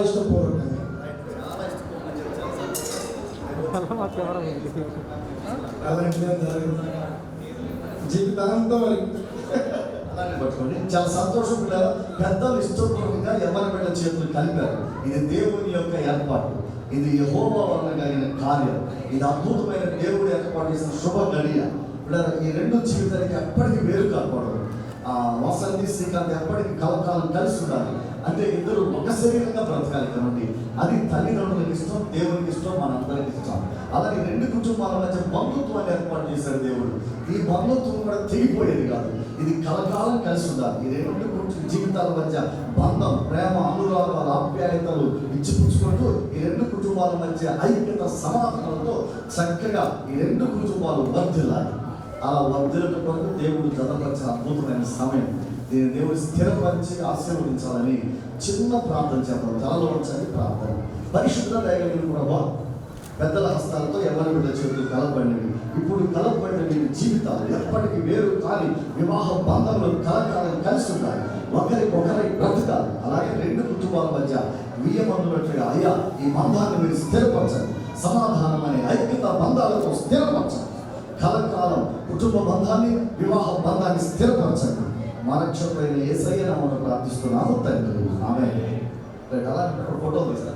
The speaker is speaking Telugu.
ఇష్టపూర్వకంగా జీవితాంతం మరి అలానే పట్టుకోండి. చాలా సంతోషం కూడా పెద్దలు ఇష్టపూర్వకంగా ఎవరి బిడ్డ చేతులు కలిపారు. ఇది దేవుని యొక్క ఏర్పాటు, ఇది యెహోవా వలన కలిగిన కార్యం, ఇది అద్భుతమైన దేవుడు ఏర్పాటు చేసిన శుభ గడియ. ఈ రెండు జీవితానికి ఎప్పటికీ వేరు కాకూడదు. వసంతి శ్రీకాంత్ ఎప్పటికీ కలకాలం కలిసి ఉండాలి. అంటే ఇద్దరు ఒక శరీరంగా బ్రతకాలి కాబట్టి అది తల్లిదండ్రులకు ఇష్టం, దేవునికి ఇష్టం, మనందరికి ఇష్టం. అలాగే రెండు కుటుంబాల మధ్య బంధుత్వాన్ని ఏర్పాటు చేశాడు దేవుడు. ఈ బంధుత్వం కూడా తెగిపోయేది కాదు, ఇది కలకాలం కలిసి ఉండాలి. ఈ రెండు జీవితాల మధ్య బంధం, ప్రేమ, అనురాగాలు, ఆప్యాయతలు ఇచ్చిపుచ్చుకుంటూ ఈ రెండు కుటుంబాల మధ్య ఐక్యత, సమాధానంతో చక్కగా ఈ రెండు కుటుంబాలు వర్ధిల్లాలి. అలా వర్ధిల్లడం కొరకు దేవుడు జతపరిచిన అద్భుతమైన సమయం. దీన్ని దేవుడు స్థిరపరిచి ఆశీర్వదించాలని చిన్న ప్రార్థన చేద్దాం. తలలో వచ్చని ప్రార్థన. పరిశుద్ధ దయగలిగిన ప్రభా, పెద్దల హస్తాలతో ఎవరి బిడ్డ చేతులు కలపబడినవి, ఇప్పుడు కలపబడిన మీ జీవితాలు ఎప్పటికీ వేరు కాని వివాహ బంధంలో కలకాలం కలిసి ఉండాలి. ఒకరికొకరై బ్రతకాలి. అలాగే రెండు కుటుంబాల మధ్య వియ్యమందున్నట్లుగా అయ్యా ఈ బంధాన్ని మీరు స్థిరపరచండి. సమాధానం అనే ఐక్యత బంధాలతో స్థిరపరచండి. కలకాలం కుటుంబ బంధాన్ని, వివాహ బంధాన్ని స్థిరపరచండి. మా రక్షకుడైన యేసయ్య నామమున ప్రార్థిస్తున్నాము తండ్రి. ఆమేన్. అలా ఫోటో తీస్తారు.